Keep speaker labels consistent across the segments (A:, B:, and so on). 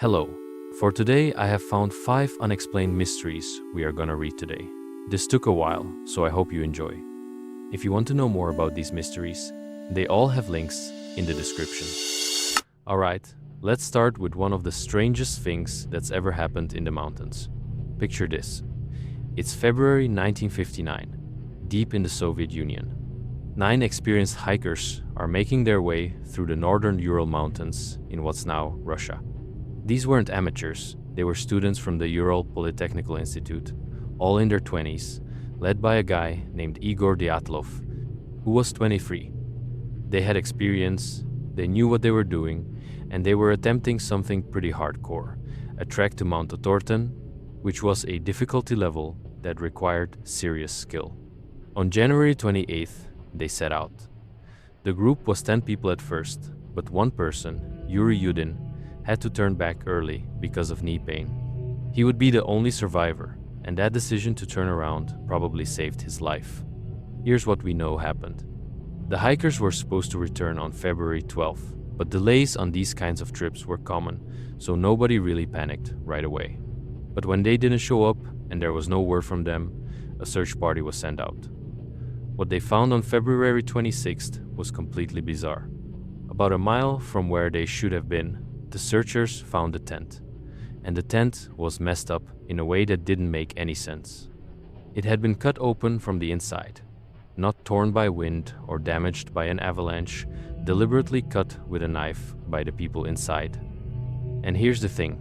A: Hello. For today, I have found 5 unexplained mysteries we are gonna read today. This took a while, so I hope you enjoy. If you want to know more about these mysteries, they all have links in the description. Alright, let's start with one of the strangest things that's ever happened in the mountains. Picture this. It's February 1959, deep in the Soviet Union. 9 experienced hikers are making their way through the northern Ural Mountains in what's now Russia. These weren't amateurs, they were students from the Ural Polytechnical Institute, all in their 20s, led by a guy named Igor Dyatlov, who was 23. They had experience, they knew what they were doing, and they were attempting something pretty hardcore, a trek to Mount Otorten, which was a difficulty level that required serious skill. On January 28th, they set out. The group was 10 people at first, but one person, Yuri Yudin, had to turn back early because of knee pain. He would be the only survivor, and that decision to turn around probably saved his life. Here's what we know happened. The hikers were supposed to return on February 12th, but delays on these kinds of trips were common, so nobody really panicked right away. But when they didn't show up and there was no word from them, a search party was sent out. What they found on February 26th was completely bizarre. About a mile from where they should have been, the searchers found a tent, and the tent was messed up in a way that didn't make any sense. It had been cut open from the inside, not torn by wind or damaged by an avalanche, deliberately cut with a knife by the people inside. And here's the thing,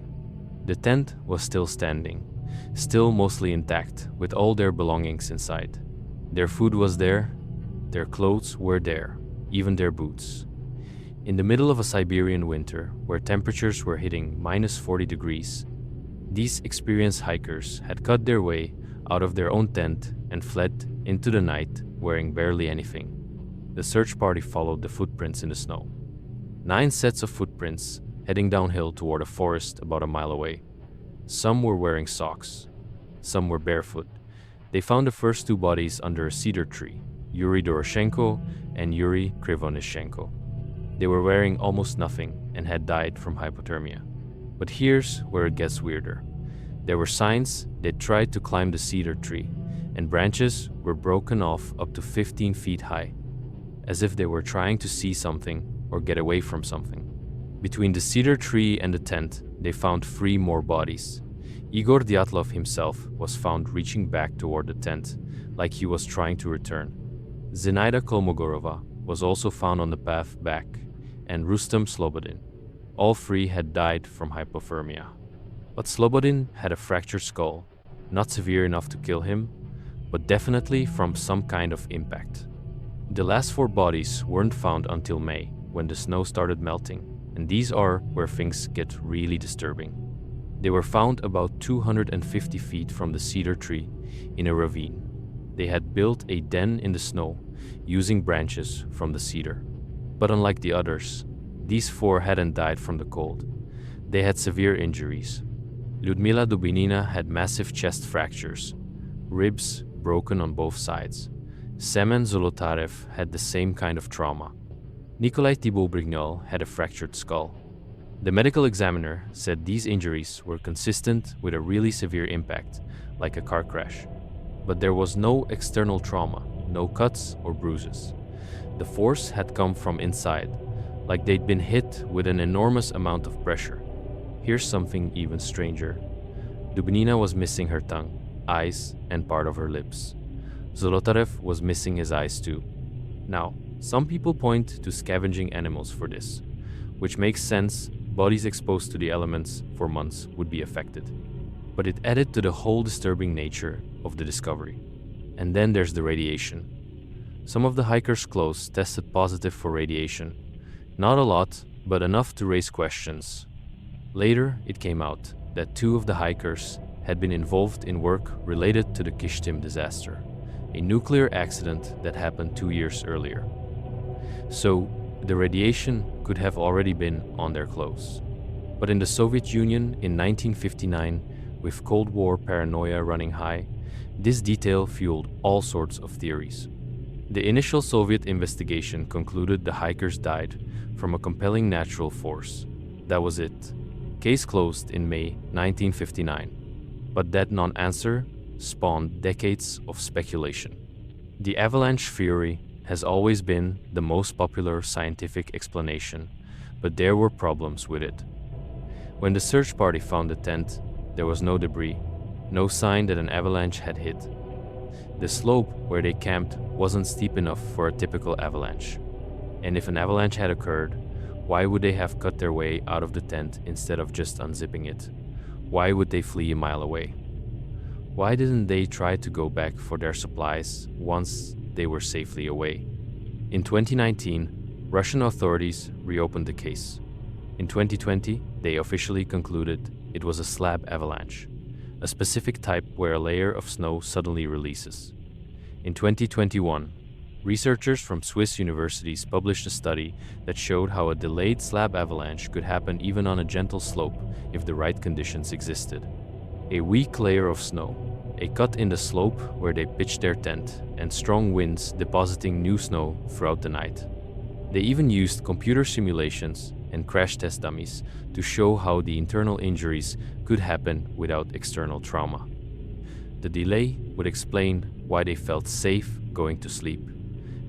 A: the tent was still standing, still mostly intact, with all their belongings inside. Their food was there, their clothes were there, even their boots. In the middle of a Siberian winter, where temperatures were hitting minus 40 degrees, these experienced hikers had cut their way out of their own tent and fled into the night wearing barely anything. The search party followed the footprints in the snow. 9 sets of footprints heading downhill toward a forest about a mile away. Some were wearing socks, some were barefoot. They found the first 2 bodies under a cedar tree, Yuri Doroshenko and Yuri Krivonishenko. They were wearing almost nothing and had died from hypothermia. But here's where it gets weirder. There were signs they'd tried to climb the cedar tree, and branches were broken off up to 15 feet high, as if they were trying to see something or get away from something. Between the cedar tree and the tent, they found 3 more bodies. Igor Dyatlov himself was found reaching back toward the tent, like he was trying to return. Zenaida Kolmogorova was also found on the path back, and Rustem Slobodin. All 3 had died from hypothermia. But Slobodin had a fractured skull, not severe enough to kill him, but definitely from some kind of impact. The last 4 bodies weren't found until May, when the snow started melting, and these are where things get really disturbing. They were found about 250 feet from the cedar tree in a ravine. They had built a den in the snow using branches from the cedar. But unlike the others, these 4 hadn't died from the cold. They had severe injuries. Lyudmila Dubinina had massive chest fractures, ribs broken on both sides. Semen Zolotarev had the same kind of trauma. Nikolai Thibault-Brignol had a fractured skull. The medical examiner said these injuries were consistent with a really severe impact, like a car crash. But there was no external trauma, no cuts or bruises. The force had come from inside, like they'd been hit with an enormous amount of pressure. Here's something even stranger. Dubinina was missing her tongue, eyes, and part of her lips. Zolotarev was missing his eyes too. Now, some people point to scavenging animals for this, which makes sense. Bodies exposed to the elements for months would be affected. But it added to the whole disturbing nature of the discovery. And then there's the radiation. Some of the hikers' clothes tested positive for radiation. Not a lot, but enough to raise questions. Later, it came out that 2 of the hikers had been involved in work related to the Kishtim disaster, a nuclear accident that happened 2 years earlier. So, the radiation could have already been on their clothes. But in the Soviet Union in 1959, with Cold War paranoia running high, this detail fueled all sorts of theories. The initial Soviet investigation concluded the hikers died from a compelling natural force. That was it. case closed in May 1959, but that non-answer spawned decades of speculation. The avalanche theory has always been the most popular scientific explanation, but there were problems with it. When the search party found the tent, there was no debris, no sign that an avalanche had hit. The slope where they camped wasn't steep enough for a typical avalanche. And if an avalanche had occurred, why would they have cut their way out of the tent instead of just unzipping it? Why would they flee a mile away? Why didn't they try to go back for their supplies once they were safely away? In 2019, Russian authorities reopened the case. In 2020, they officially concluded it was a slab avalanche, a specific type where a layer of snow suddenly releases. In 2021, researchers from Swiss universities published a study that showed how a delayed slab avalanche could happen even on a gentle slope if the right conditions existed. A weak layer of snow, a cut in the slope where they pitched their tent, and strong winds depositing new snow throughout the night. They even used computer simulations and crash test dummies to show how the internal injuries could happen without external trauma. The delay would explain why they felt safe going to sleep.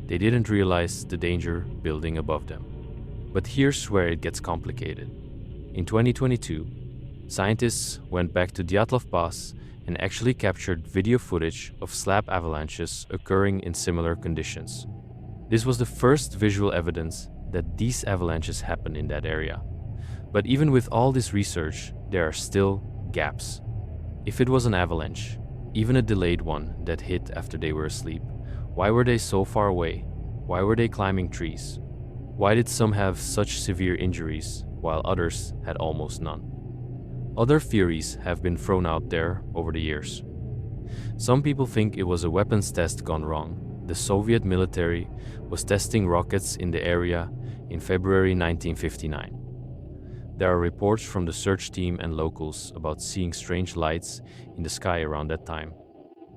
A: They didn't realize the danger building above them. But here's where it gets complicated. In 2022, scientists went back to Dyatlov Pass and actually captured video footage of slab avalanches occurring in similar conditions. This was the first visual evidence that these avalanches happen in that area. But even with all this research, there are still gaps. If it was an avalanche, even a delayed one that hit after they were asleep, why were they so far away? Why were they climbing trees? Why did some have such severe injuries while others had almost none? Other theories have been thrown out there over the years. Some people think it was a weapons test gone wrong. The Soviet military was testing rockets in the area in February 1959. There are reports from the search team and locals about seeing strange lights in the sky around that time.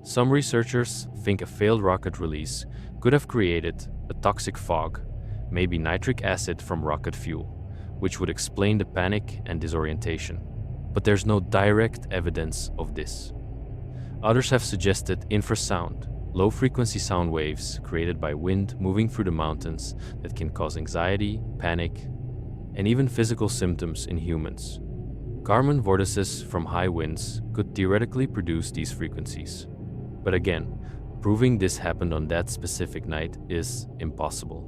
A: Some researchers think a failed rocket release could have created a toxic fog, maybe nitric acid from rocket fuel, which would explain the panic and disorientation. But there's no direct evidence of this. Others have suggested infrasound, low-frequency sound waves created by wind moving through the mountains that can cause anxiety, panic, and even physical symptoms in humans. Kármán vortices from high winds could theoretically produce these frequencies. But again, proving this happened on that specific night is impossible.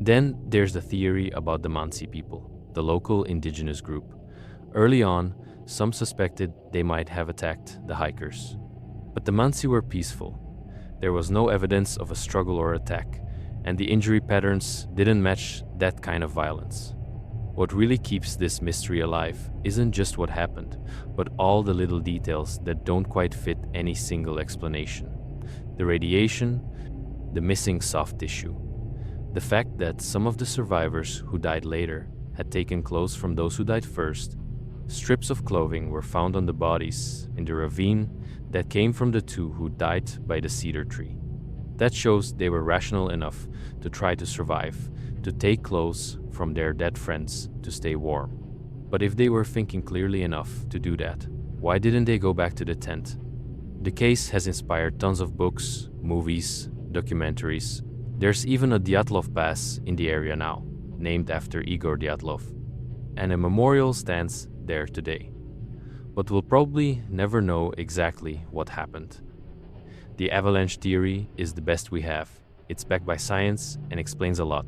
A: Then there's the theory about the Mansi people, the local indigenous group. Early on, some suspected they might have attacked the hikers. But the Mansi were peaceful. There was no evidence of a struggle or attack, and the injury patterns didn't match that kind of violence. What really keeps this mystery alive isn't just what happened, but all the little details that don't quite fit any single explanation. The radiation, the missing soft tissue, the fact that some of the survivors who died later had taken clothes from those who died first. Strips of clothing were found on the bodies in the ravine that came from the two who died by the cedar tree. That shows they were rational enough to try to survive, to take clothes from their dead friends to stay warm. But if they were thinking clearly enough to do that, why didn't they go back to the tent? The case has inspired tons of books, movies, documentaries. There's even a Dyatlov Pass in the area now, named after Igor Dyatlov, and a memorial stands there today. But we'll probably never know exactly what happened. The avalanche theory is the best we have. It's backed by science and explains a lot.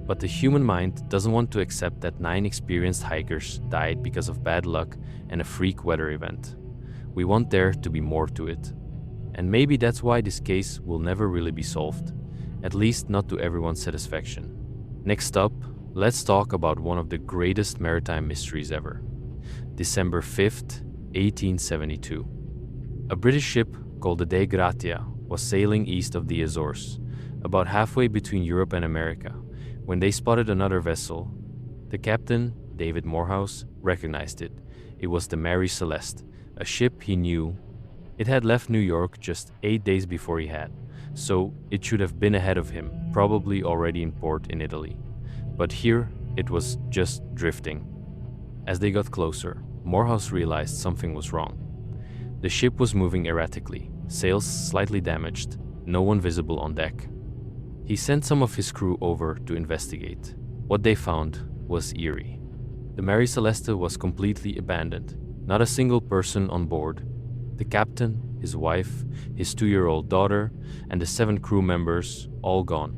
A: But the human mind doesn't want to accept that 9 experienced hikers died because of bad luck and a freak weather event. We want there to be more to it. And maybe that's why this case will never really be solved, at least not to everyone's satisfaction. Next up, let's talk about one of the greatest maritime mysteries ever. December 5th, 1872. A British ship called the Dei Gratia was sailing east of the Azores, about halfway between Europe and America, when they spotted another vessel. The captain, David Morehouse, recognized it. It was the Mary Celeste, a ship he knew. It had left New York just 8 days before he had, so it should have been ahead of him, probably already in port in Italy. But here, it was just drifting. As they got closer, Morehouse realized something was wrong. The ship was moving erratically, sails slightly damaged, no one visible on deck. He sent some of his crew over to investigate. What they found was eerie. The Mary Celeste was completely abandoned, not a single person on board. The captain, his wife, his 2-year-old daughter, and the 7 crew members, all gone.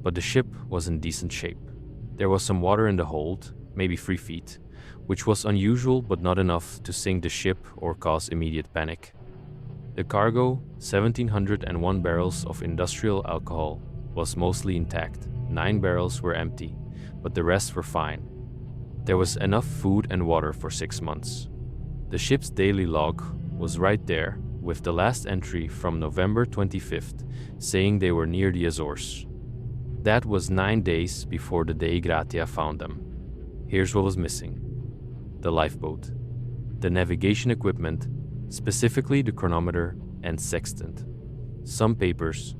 A: But the ship was in decent shape. There was some water in the hold, maybe 3 feet, which was unusual but not enough to sink the ship or cause immediate panic. The cargo, 1,701 barrels of industrial alcohol, was mostly intact. 9 barrels were empty, but the rest were fine. There was enough food and water for 6 months. The ship's daily log was right there, with the last entry from November 25th saying they were near the Azores. That was 9 days before the Dei Gratia found them. Here's what was missing: the lifeboat, the navigation equipment, specifically the chronometer and sextant, some papers,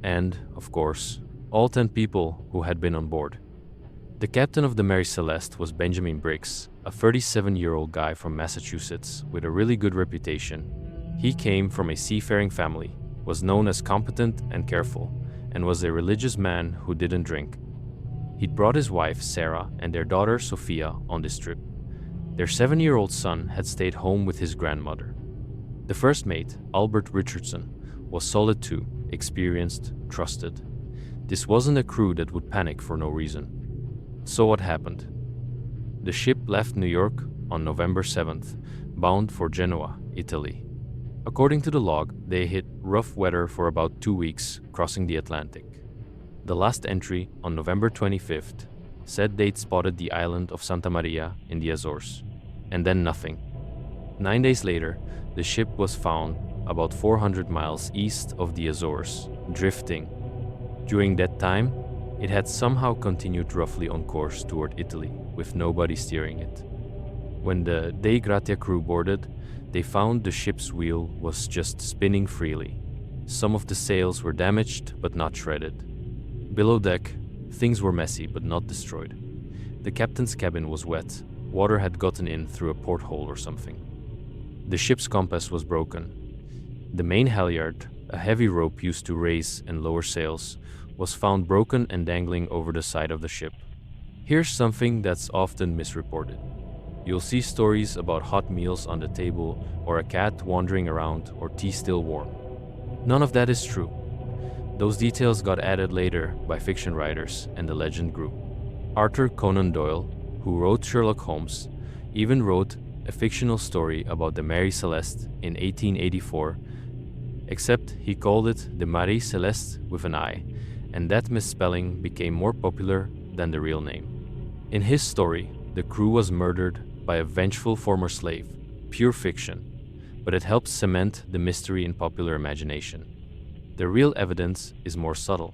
A: and, of course, all 10 people who had been on board. The captain of the Mary Celeste was Benjamin Briggs, a 37-year-old guy from Massachusetts with a really good reputation. He came from a seafaring family, was known as competent and careful, and was a religious man who didn't drink. He'd brought his wife, Sarah, and their daughter, Sophia, on this trip. Their 7-year-old son had stayed home with his grandmother. The first mate, Albert Richardson, was solid too, experienced, trusted. This wasn't a crew that would panic for no reason. So what happened? The ship left New York on November 7th, bound for Genoa, Italy. According to the log, they hit rough weather for about 2 weeks, crossing the Atlantic. The last entry, on November 25th, said they'd spotted the island of Santa Maria in the Azores. And then nothing. 9 days later, the ship was found about 400 miles east of the Azores, drifting. During that time, it had somehow continued roughly on course toward Italy, with nobody steering it. When the Dei Gratia crew boarded, they found the ship's wheel was just spinning freely. Some of the sails were damaged, but not shredded. Below deck, things were messy, but not destroyed. The captain's cabin was wet. Water had gotten in through a porthole or something. The ship's compass was broken. The main halyard, a heavy rope used to raise and lower sails, was found broken and dangling over the side of the ship. Here's something that's often misreported. You'll see stories about hot meals on the table, or a cat wandering around, or tea still warm. None of that is true. Those details got added later by fiction writers, and the legend grew. Arthur Conan Doyle, who wrote Sherlock Holmes, even wrote a fictional story about the Mary Celeste in 1884, except he called it the Marie Celeste with an I, and that misspelling became more popular than the real name. In his story, the crew was murdered by a vengeful former slave, pure fiction, but it helps cement the mystery in popular imagination. The real evidence is more subtle.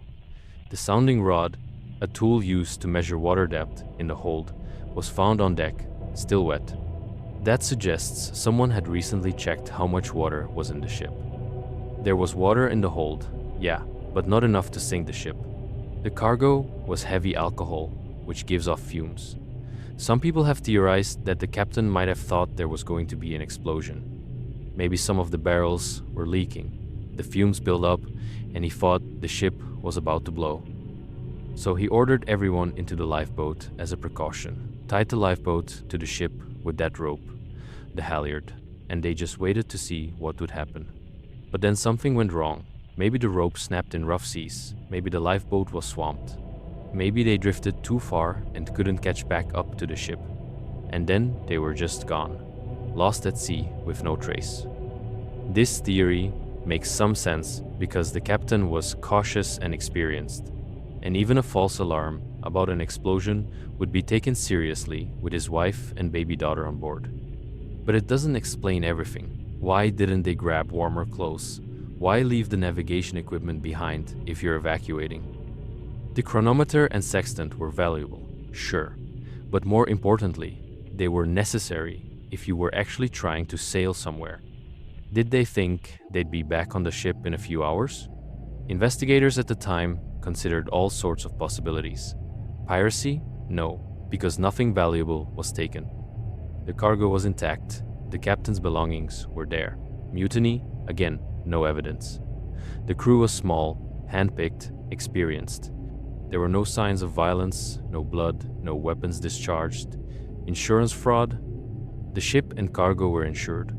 A: The sounding rod, a tool used to measure water depth in the hold, was found on deck, still wet. That suggests someone had recently checked how much water was in the ship. There was water in the hold, yeah, but not enough to sink the ship. The cargo was heavy alcohol, which gives off fumes. Some people have theorized that the captain might have thought there was going to be an explosion. Maybe some of the barrels were leaking. The fumes built up, and he thought the ship was about to blow. So he ordered everyone into the lifeboat as a precaution, tied the lifeboat to the ship with that rope, the halyard, and they just waited to see what would happen. But then something went wrong. Maybe the rope snapped in rough seas, maybe the lifeboat was swamped. Maybe they drifted too far and couldn't catch back up to the ship. And then they were just gone, lost at sea with no trace. This theory makes some sense because the captain was cautious and experienced, and even a false alarm about an explosion would be taken seriously with his wife and baby daughter on board. But it doesn't explain everything. Why didn't they grab warmer clothes? Why leave the navigation equipment behind if you're evacuating? The chronometer and sextant were valuable, sure, but more importantly, they were necessary if you were actually trying to sail somewhere. Did they think they'd be back on the ship in a few hours? Investigators at the time considered all sorts of possibilities. Piracy? No. because nothing valuable was taken. The cargo was intact, the captain's belongings were there. Mutiny? Again, no evidence. The crew was small, hand-picked, experienced. There were no signs of violence, no blood, no weapons discharged. Insurance fraud? The ship and cargo were insured,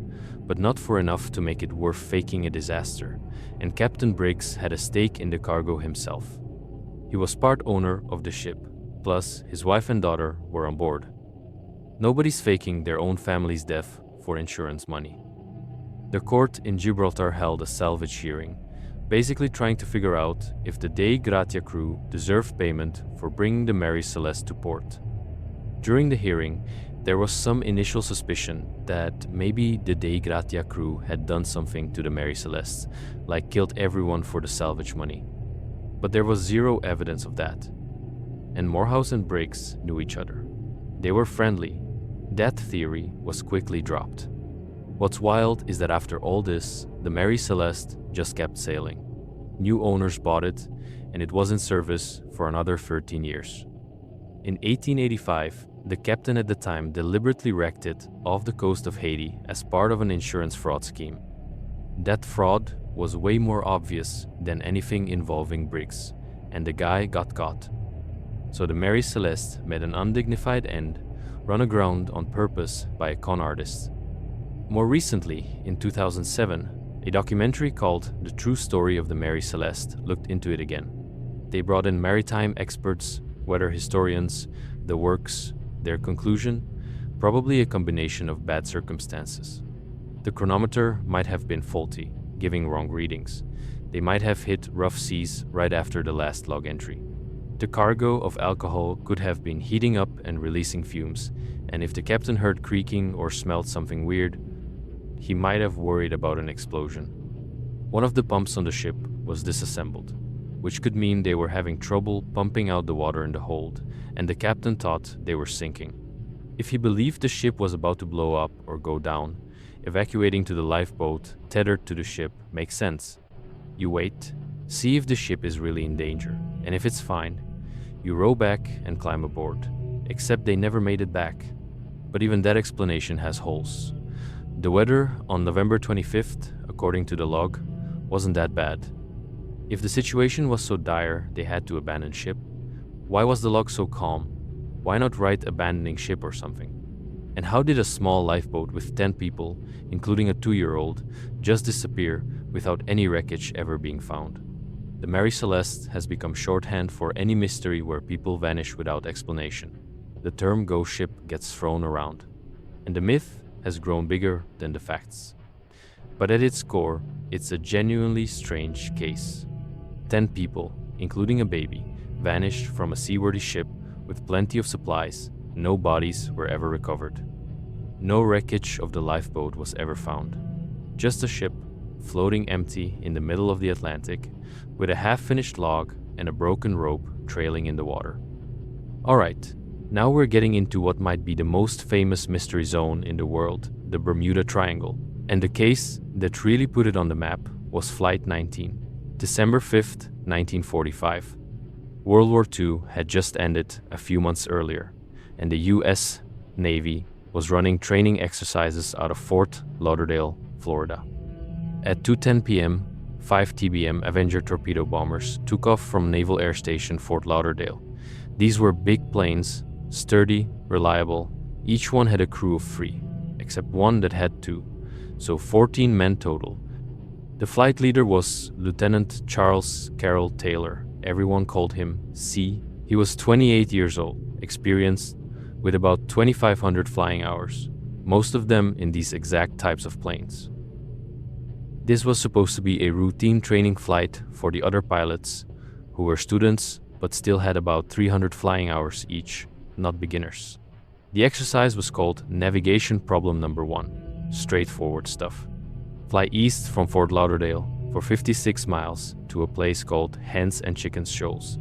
A: but not for enough to make it worth faking a disaster, and Captain Briggs had a stake in the cargo himself. He was part owner of the ship, plus his wife and daughter were on board. Nobody's faking their own family's death for insurance money. The court in Gibraltar held a salvage hearing, basically trying to figure out if the Dei Gratia crew deserved payment for bringing the Mary Celeste to port. During the hearing, there was some initial suspicion that maybe the Dei Gratia crew had done something to the Mary Celeste, like killed everyone for the salvage money. But there was zero evidence of that. And Morehouse and Briggs knew each other. They were friendly. That theory was quickly dropped. What's wild is that after all this, the Mary Celeste just kept sailing. New owners bought it, and it was in service for another 13 years. In 1885, the captain at the time deliberately wrecked it off the coast of Haiti as part of an insurance fraud scheme. That fraud was way more obvious than anything involving Briggs, and the guy got caught. So the Mary Celeste met an undignified end, run aground on purpose by a con artist. More recently, in 2007, a documentary called The True Story of the Mary Celeste looked into it again. They brought in maritime experts, weather historians, the works. Their conclusion? Probably a combination of bad circumstances. The chronometer might have been faulty, giving wrong readings. They might have hit rough seas right after the last log entry. The cargo of alcohol could have been heating up and releasing fumes, and if the captain heard creaking or smelled something weird, he might have worried about an explosion. One of the pumps on the ship was disassembled, which could mean they were having trouble pumping out the water in the hold, and the captain thought they were sinking. If he believed the ship was about to blow up or go down, evacuating to the lifeboat tethered to the ship makes sense. You wait, see if the ship is really in danger, and if it's fine, you row back and climb aboard. Except they never made it back. But even that explanation has holes. The weather on November 25th, according to the log, wasn't that bad. If the situation was so dire they had to abandon ship, why was the log so calm? Why not write abandoning ship or something? And how did a small lifeboat with 10 people, including a 2-year-old, just disappear without any wreckage ever being found? The Mary Celeste has become shorthand for any mystery where people vanish without explanation. The term ghost ship gets thrown around, and the myth has grown bigger than the facts. But at its core, it's a genuinely strange case. 10 people, including a baby, vanished from a seaworthy ship with plenty of supplies. No bodies were ever recovered. No wreckage of the lifeboat was ever found. Just a ship, floating empty in the middle of the Atlantic, with a half-finished log and a broken rope trailing in the water. Alright, now we're getting into what might be the most famous mystery zone in the world, the Bermuda Triangle. And the case that really put it on the map was Flight 19, December 5th, 1945. World War II had just ended a few months earlier, and the US Navy was running training exercises out of Fort Lauderdale, Florida. At 2:10 p.m., 5 TBM Avenger torpedo bombers took off from Naval Air Station Fort Lauderdale. These were big planes, sturdy, reliable. Each one had a crew of 3, except one that had 2, so 14 men total. The flight leader was Lieutenant Charles Carroll Taylor. Everyone called him C. He was 28 years old, experienced, with about 2,500 flying hours, most of them in these exact types of planes. This was supposed to be a routine training flight for the other pilots, who were students but still had about 300 flying hours each, not beginners. The exercise was called Navigation Problem Number 1, straightforward stuff. Fly east from Fort Lauderdale for 56 miles to a place called Hens and Chickens Shoals.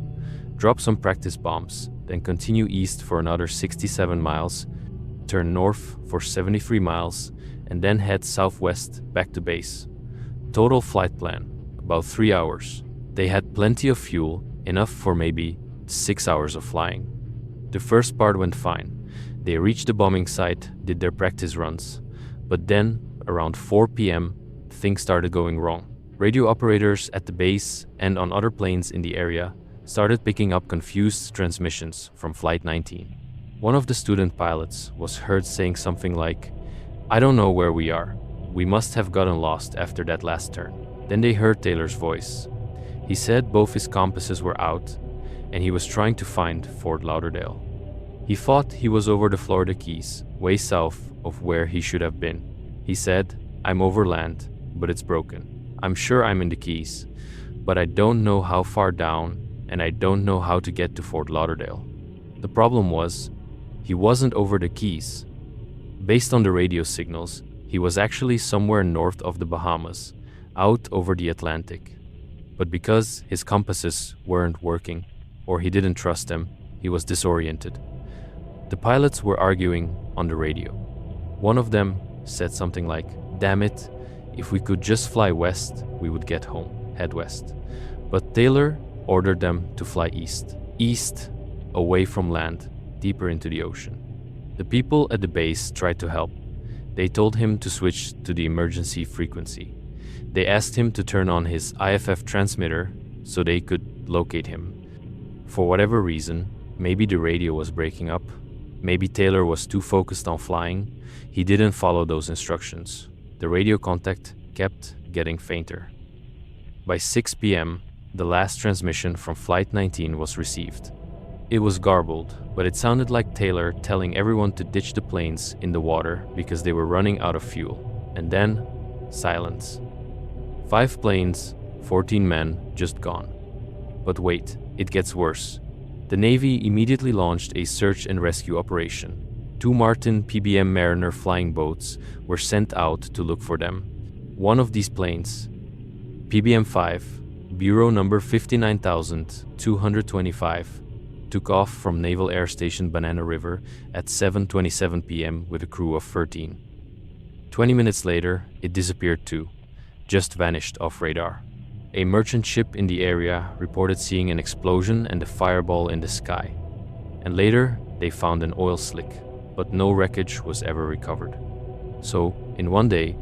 A: Drop some practice bombs, then continue east for another 67 miles, turn north for 73 miles, and then head southwest back to base. Total flight plan, about 3 hours. They had plenty of fuel, enough for maybe 6 hours of flying. The first part went fine. They reached the bombing site, did their practice runs. But then, around 4 p.m., things started going wrong. Radio operators at the base and on other planes in the area started picking up confused transmissions from Flight 19. One of the student pilots was heard saying something like, "I don't know where we are. We must have gotten lost after that last turn." Then they heard Taylor's voice. He said both his compasses were out and he was trying to find Fort Lauderdale. He thought he was over the Florida Keys, way south of where he should have been. He said, "I'm over land, but it's broken. I'm sure I'm in the Keys, but I don't know how far down and I don't know how to get to Fort Lauderdale." The problem was, he wasn't over the Keys. Based on the radio signals, he was actually somewhere north of the Bahamas, out over the Atlantic. But because his compasses weren't working, or he didn't trust them, he was disoriented. The pilots were arguing on the radio. One of them said something like, "Damn it, if we could just fly west, we would get home, head west." But Taylor ordered them to fly east, away from land, deeper into the ocean. The people at the base tried to help. They told him to switch to the emergency frequency. They asked him to turn on his IFF transmitter so they could locate him. For whatever reason, maybe the radio was breaking up, maybe Taylor was too focused on flying, he didn't follow those instructions. The radio contact kept getting fainter. By 6 p.m., the last transmission from Flight 19 was received. It was garbled, but it sounded like Taylor telling everyone to ditch the planes in the water because they were running out of fuel. And then, silence. 5 planes, 14 men, just gone. But wait, it gets worse. The Navy immediately launched a search and rescue operation. 2 Martin PBM Mariner flying boats were sent out to look for them. One of these planes, PBM-5, Bureau number 59225, took off from Naval Air Station Banana River at 7:27 p.m. with a crew of 13. 20 minutes later, it disappeared too, just vanished off radar. A merchant ship in the area reported seeing an explosion and a fireball in the sky. And later, they found an oil slick, but no wreckage was ever recovered. So, in one day,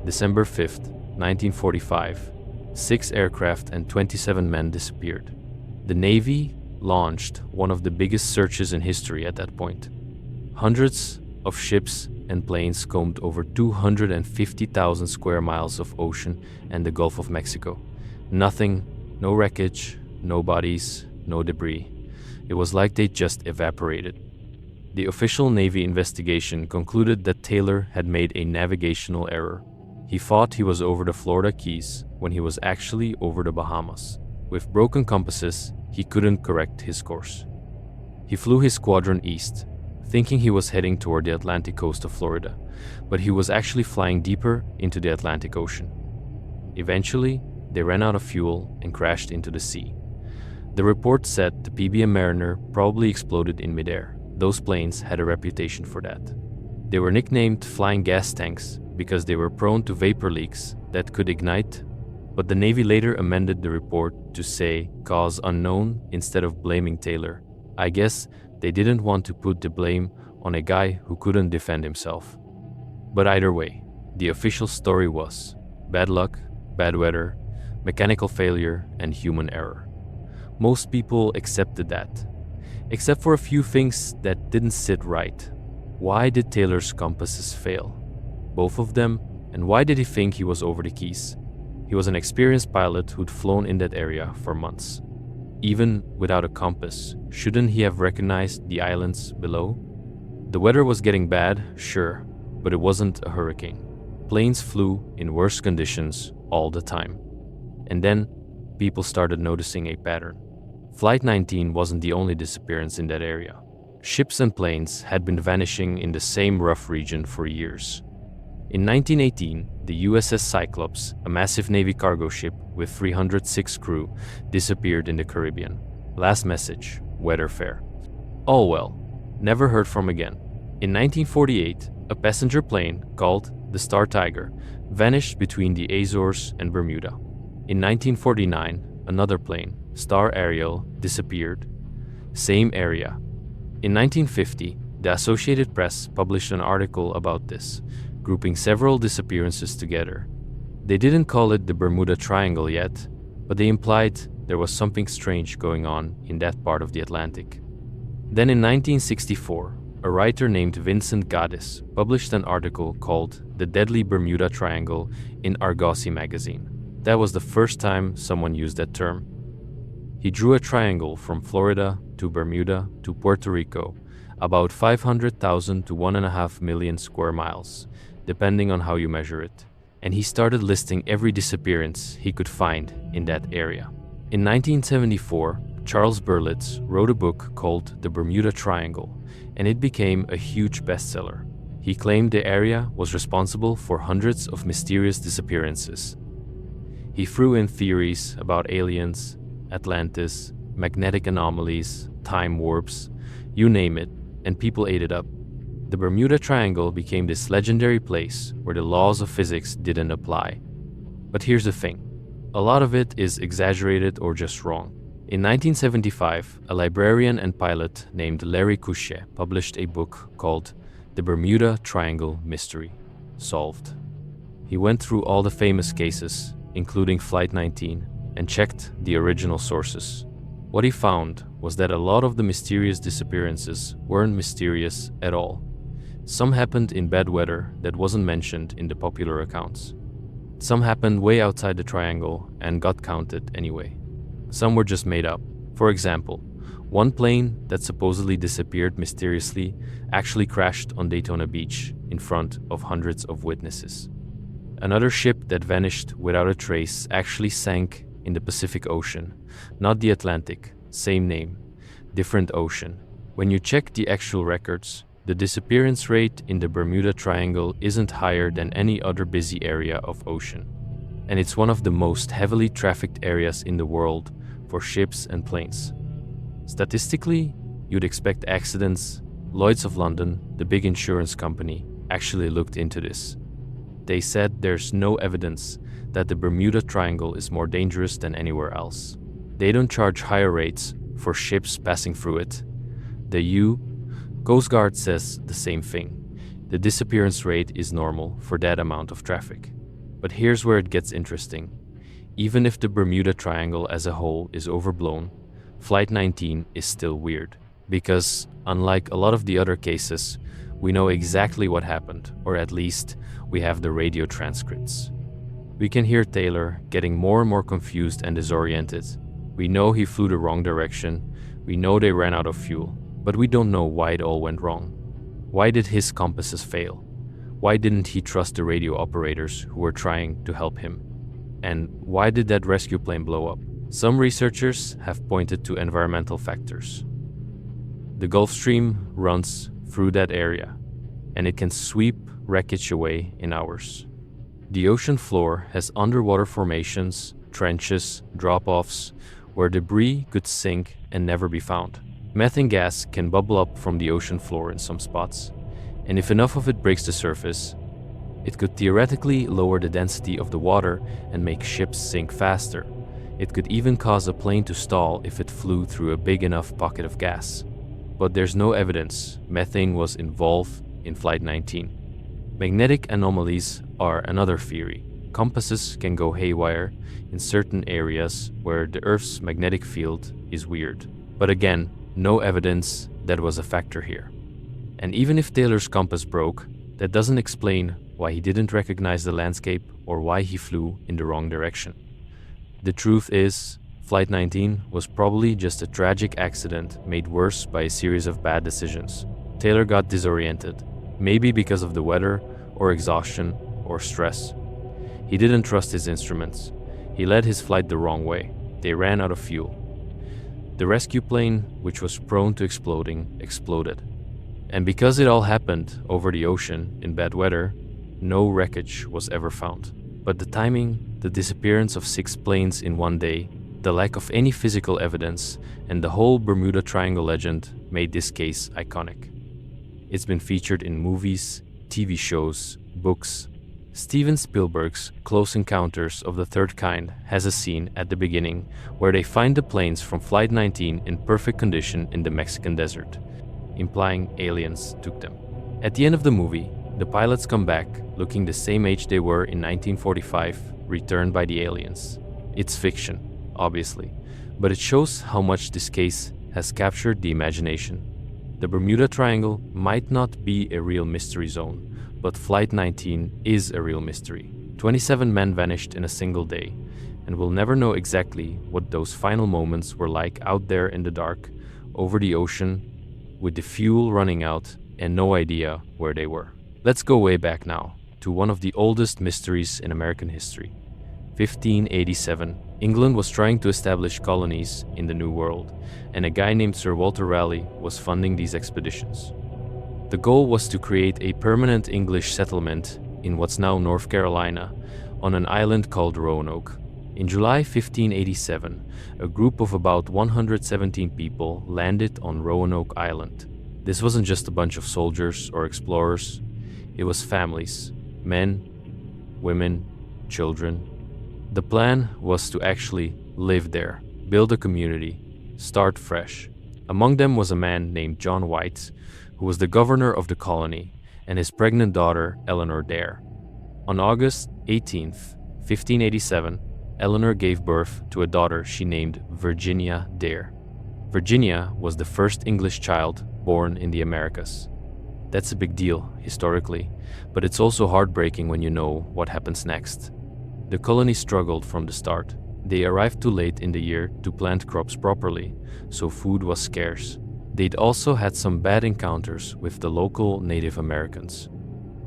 A: December 5th, 1945, 6 aircraft and 27 men disappeared. The Navy launched one of the biggest searches in history at that point. Hundreds of ships and planes combed over 250,000 square miles of ocean and the Gulf of Mexico. Nothing, no wreckage, no bodies, no debris. It was like they just evaporated. The official Navy investigation concluded that Taylor had made a navigational error. He thought he was over the Florida Keys when he was actually over the Bahamas. With broken compasses, he couldn't correct his course. He flew his squadron east, thinking he was heading toward the Atlantic coast of Florida, but he was actually flying deeper into the Atlantic Ocean. Eventually, they ran out of fuel and crashed into the sea. The report said the PBM Mariner probably exploded in midair. Those planes had a reputation for that. They were nicknamed flying gas tanks because they were prone to vapor leaks that could ignite, but the Navy later amended the report to say cause unknown instead of blaming Taylor. I guess they didn't want to put the blame on a guy who couldn't defend himself. But either way, the official story was bad luck, bad weather, mechanical failure, and human error. Most people accepted that, except for a few things that didn't sit right. Why did Taylor's compasses fail? Both of them, and why did he think he was over the Keys? He was an experienced pilot who'd flown in that area for months. Even without a compass, shouldn't he have recognized the islands below? The weather was getting bad, sure, but it wasn't a hurricane. Planes flew in worse conditions all the time. And then, people started noticing a pattern. Flight 19 wasn't the only disappearance in that area. Ships and planes had been vanishing in the same rough region for years. In 1918, the USS Cyclops, a massive Navy cargo ship with 306 crew, disappeared in the Caribbean. Last message, weather fair. All well, never heard from again. In 1948, a passenger plane called the Star Tiger vanished between the Azores and Bermuda. In 1949, another plane, Star Ariel, disappeared. Same area. In 1950, the Associated Press published an article about this, grouping several disappearances together. They didn't call it the Bermuda Triangle yet, but they implied there was something strange going on in that part of the Atlantic. Then in 1964, a writer named Vincent Gaddis published an article called The Deadly Bermuda Triangle in Argosy magazine. That was the first time someone used that term. He drew a triangle from Florida to Bermuda to Puerto Rico, about 500,000 to 1.5 million square miles, depending on how you measure it. And he started listing every disappearance he could find in that area. In 1974, Charles Berlitz wrote a book called The Bermuda Triangle, and it became a huge bestseller. He claimed the area was responsible for hundreds of mysterious disappearances. He threw in theories about aliens, Atlantis, magnetic anomalies, time warps, you name it, and people ate it up. The Bermuda Triangle became this legendary place where the laws of physics didn't apply. But here's the thing. A lot of it is exaggerated or just wrong. In 1975, a librarian and pilot named Larry Couchet published a book called The Bermuda Triangle Mystery Solved. He went through all the famous cases, including Flight 19, and checked the original sources. What he found was that a lot of the mysterious disappearances weren't mysterious at all. Some happened in bad weather that wasn't mentioned in the popular accounts. Some happened way outside the triangle and got counted anyway. Some were just made up. For example, one plane that supposedly disappeared mysteriously actually crashed on Daytona Beach in front of hundreds of witnesses. Another ship that vanished without a trace actually sank in the Pacific Ocean, not the Atlantic, same name, different ocean. When you check the actual records, the disappearance rate in the Bermuda Triangle isn't higher than any other busy area of ocean. And it's one of the most heavily trafficked areas in the world for ships and planes. Statistically, you'd expect accidents. Lloyd's of London, the big insurance company, actually looked into this. They said there's no evidence that the Bermuda Triangle is more dangerous than anywhere else. They don't charge higher rates for ships passing through it. The U. Coast Guard says the same thing. The disappearance rate is normal for that amount of traffic. But here's where it gets interesting. Even if the Bermuda Triangle as a whole is overblown, Flight 19 is still weird. Because, unlike a lot of the other cases, we know exactly what happened, or at least we have the radio transcripts. We can hear Taylor getting more and more confused and disoriented. We know he flew the wrong direction. We know they ran out of fuel. But we don't know why it all went wrong. Why did his compasses fail? Why didn't he trust the radio operators who were trying to help him? And why did that rescue plane blow up? Some researchers have pointed to environmental factors. The Gulf Stream runs through that area, and it can sweep wreckage away in hours. The ocean floor has underwater formations, trenches, drop-offs, where debris could sink and never be found. Methane gas can bubble up from the ocean floor in some spots, and if enough of it breaks the surface, it could theoretically lower the density of the water and make ships sink faster. It could even cause a plane to stall if it flew through a big enough pocket of gas. But there's no evidence methane was involved in Flight 19. Magnetic anomalies are another theory. Compasses can go haywire in certain areas where the Earth's magnetic field is weird. But again, no evidence that was a factor here. And even if Taylor's compass broke, that doesn't explain why he didn't recognize the landscape or why he flew in the wrong direction. The truth is, Flight 19 was probably just a tragic accident made worse by a series of bad decisions. Taylor got disoriented, maybe because of the weather or exhaustion or stress. He didn't trust his instruments. He led his flight the wrong way. They ran out of fuel. The rescue plane, which was prone to exploding, exploded. And because it all happened over the ocean in bad weather, no wreckage was ever found. But the timing, the disappearance of 6 planes in one day, the lack of any physical evidence, and the whole Bermuda Triangle legend made this case iconic. It's been featured in movies, TV shows, books. Steven Spielberg's Close Encounters of the Third Kind has a scene at the beginning where they find the planes from Flight 19 in perfect condition in the Mexican desert. implying aliens took them. At the end of the movie, the pilots come back, looking the same age they were in 1945, returned by the aliens. It's fiction, obviously, but it shows how much this case has captured the imagination. The Bermuda Triangle might not be a real mystery zone, but Flight 19 is a real mystery. 27 men vanished in a single day, and we'll never know exactly what those final moments were like out there in the dark, over the ocean, with the fuel running out and no idea where they were. Let's go way back now, to one of the oldest mysteries in American history. 1587, England was trying to establish colonies in the New World, and a guy named Sir Walter Raleigh was funding these expeditions. The goal was to create a permanent English settlement in what's now North Carolina, on an island called Roanoke. In July 1587, a group of about 117 people landed on Roanoke Island. This wasn't just a bunch of soldiers or explorers, it was families, men, women, children. The plan was to actually live there, build a community, start fresh. Among them was a man named John White, who was the governor of the colony, and his pregnant daughter, Eleanor Dare. On August 18th, 1587, Eleanor gave birth to a daughter she named Virginia Dare. Virginia was the first English child born in the Americas. That's a big deal, historically, but it's also heartbreaking when you know what happens next. The colony struggled from the start. They arrived too late in the year to plant crops properly, so food was scarce. They'd also had some bad encounters with the local Native Americans.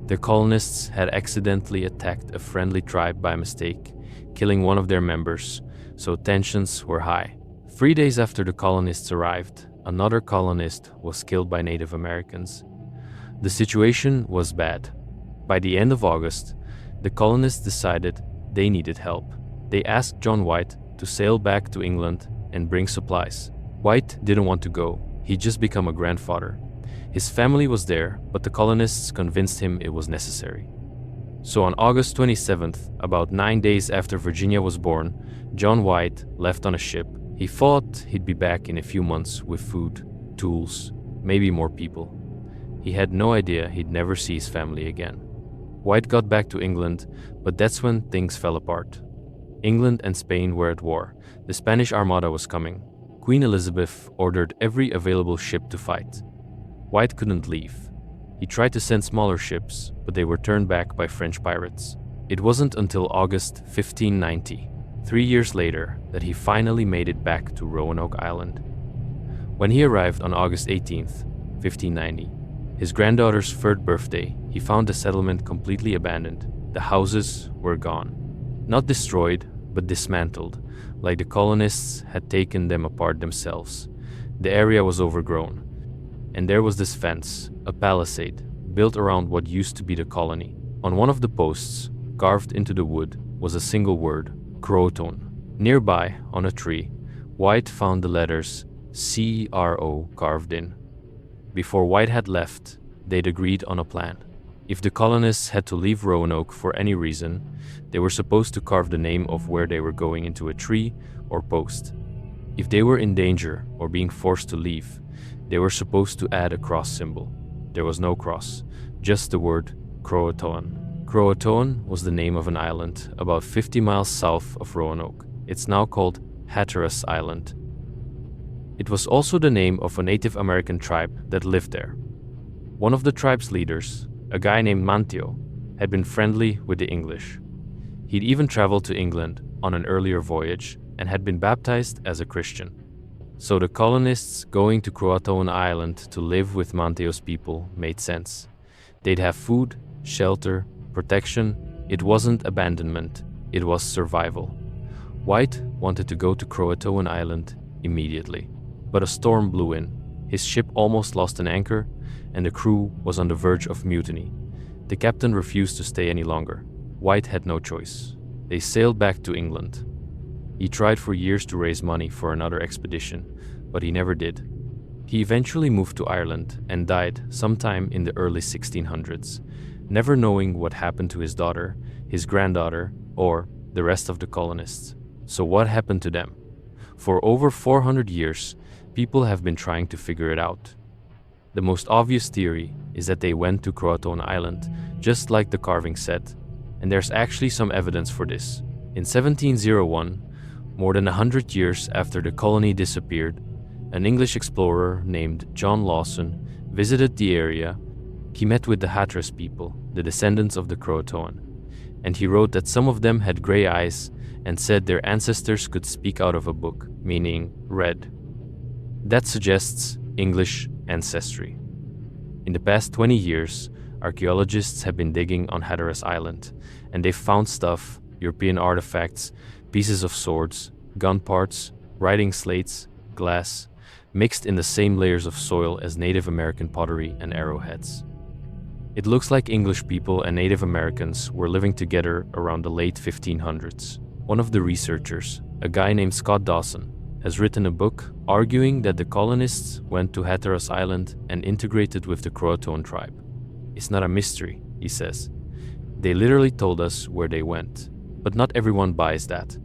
A: The colonists had accidentally attacked a friendly tribe by mistake, killing one of their members, so tensions were high. 3 days after the colonists arrived, another colonist was killed by Native Americans. The situation was bad. By the end of August, the colonists decided they needed help. They asked John White to sail back to England and bring supplies. White didn't want to go. He'd just become a grandfather. His family was there, but the colonists convinced him it was necessary. So on August 27th, about 9 days after Virginia was born, John White left on a ship. He thought he'd be back in a few months with food, tools, maybe more people. He had no idea he'd never see his family again. White got back to England, but that's when things fell apart. England and Spain were at war. The Spanish Armada was coming. Queen Elizabeth ordered every available ship to fight. White couldn't leave. He tried to send smaller ships, but they were turned back by French pirates. It wasn't until August 1590, 3 years later, that he finally made it back to Roanoke Island. When he arrived on August 18th, 1590, his granddaughter's third birthday, he found the settlement completely abandoned. The houses were gone. Not destroyed, but dismantled, like the colonists had taken them apart themselves. The area was overgrown, and there was this fence, a palisade, built around what used to be the colony. On one of the posts, carved into the wood, was a single word, Croton. Nearby, on a tree, White found the letters C-R-O carved in. Before White had left, they'd agreed on a plan. If the colonists had to leave Roanoke for any reason, they were supposed to carve the name of where they were going into a tree or post. If they were in danger or being forced to leave, they were supposed to add a cross symbol. There was no cross, just the word Croatoan. Croatoan was the name of an island about 50 miles south of Roanoke. It's now called Hatteras Island. It was also the name of a Native American tribe that lived there. One of the tribe's leaders, a guy named Manteo, had been friendly with the English. He'd even traveled to England on an earlier voyage and had been baptized as a Christian. So the colonists going to Croatoan Island to live with Manteo's people made sense. They'd have food, shelter, protection. It wasn't abandonment, it was survival. White wanted to go to Croatoan Island immediately, but a storm blew in. His ship almost lost an anchor, and the crew was on the verge of mutiny. The captain refused to stay any longer. White had no choice. They sailed back to England. He tried for years to raise money for another expedition, but he never did. He eventually moved to Ireland and died sometime in the early 1600s, never knowing what happened to his daughter, his granddaughter, or the rest of the colonists. So what happened to them? For over 400 years, people have been trying to figure it out. The most obvious theory is that they went to Croatoan Island, just like the carving said, and there's actually some evidence for this. In 1701, more than 100 years after the colony disappeared, an English explorer named John Lawson visited the area. He met with the Hatteras people, the descendants of the Croatoan, and he wrote that some of them had gray eyes and said their ancestors could speak out of a book, meaning red. That suggests English ancestry. In the past 20 years, archaeologists have been digging on Hatteras Island, and they've found stuff, European artifacts, pieces of swords, gun parts, writing slates, glass, mixed in the same layers of soil as Native American pottery and arrowheads. It looks like English people and Native Americans were living together around the late 1500s. One of the researchers, a guy named Scott Dawson, has written a book arguing that the colonists went to Hatteras Island and integrated with the Croatoan tribe. It's not a mystery, he says. They literally told us where they went, but not everyone buys that.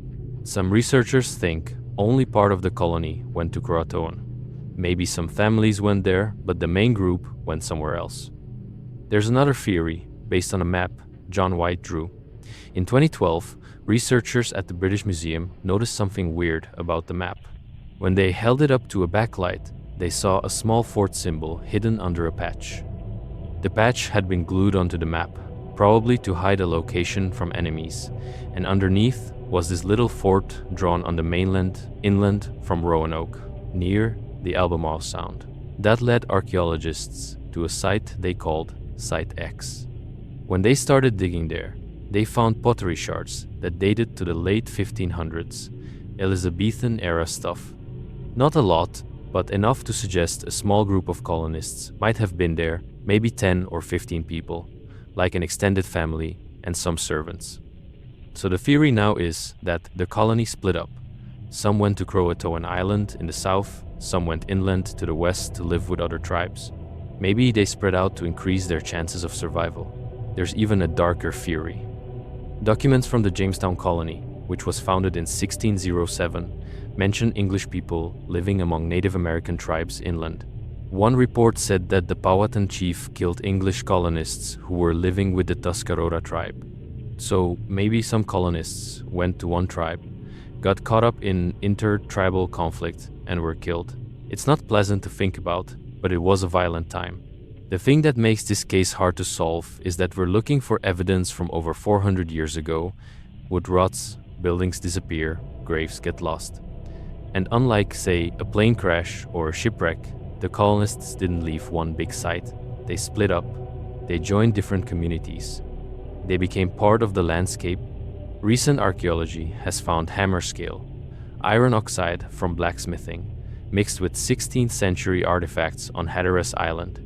A: Some researchers think only part of the colony went to Croatoan. Maybe some families went there, but the main group went somewhere else. There's another theory based on a map John White drew. In 2012, researchers at the British Museum noticed something weird about the map. When they held it up to a backlight, they saw a small fort symbol hidden under a patch. The patch had been glued onto the map, probably to hide a location from enemies, and underneath was this little fort drawn on the mainland, inland from Roanoke, near the Albemarle Sound. That led archaeologists to a site they called Site X. When they started digging there, they found pottery shards that dated to the late 1500s, Elizabethan-era stuff. Not a lot, but enough to suggest a small group of colonists might have been there, maybe 10 or 15 people, like an extended family and some servants. So the theory now is that the colony split up. Some went to Croatoan Island in the south, some went inland to the west to live with other tribes. Maybe they spread out to increase their chances of survival. There's even a darker theory. Documents from the Jamestown colony, which was founded in 1607, mention English people living among Native American tribes inland. One report said that the Powhatan chief killed English colonists who were living with the Tuscarora tribe. So maybe some colonists went to one tribe, got caught up in inter-tribal conflict, and were killed. It's not pleasant to think about, but it was a violent time. The thing that makes this case hard to solve is that we're looking for evidence from over 400 years ago. Wood rots, buildings disappear, graves get lost. And unlike, say, a plane crash or a shipwreck, the colonists didn't leave one big site. They split up. They joined different communities. They became part of the landscape. Recent archaeology has found hammer scale, iron oxide from blacksmithing, mixed with 16th century artifacts on Hatteras Island,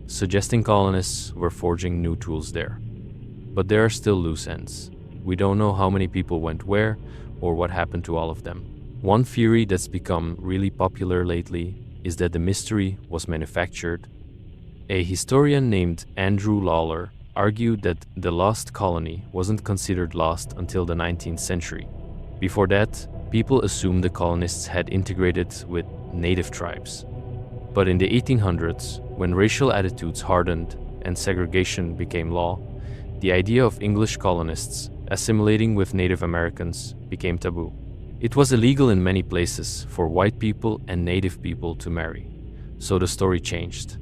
A: suggesting colonists were forging new tools there. But there are still loose ends. We don't know how many people went where or what happened to all of them. One theory that's become really popular lately is that the mystery was manufactured. A historian named Andrew Lawler argued that the lost colony wasn't considered lost until the 19th century. Before that, people assumed the colonists had integrated with native tribes. But in the 1800s, when racial attitudes hardened and segregation became law, the idea of English colonists assimilating with Native Americans became taboo. It was illegal in many places for white people and Native people to marry, so the story changed.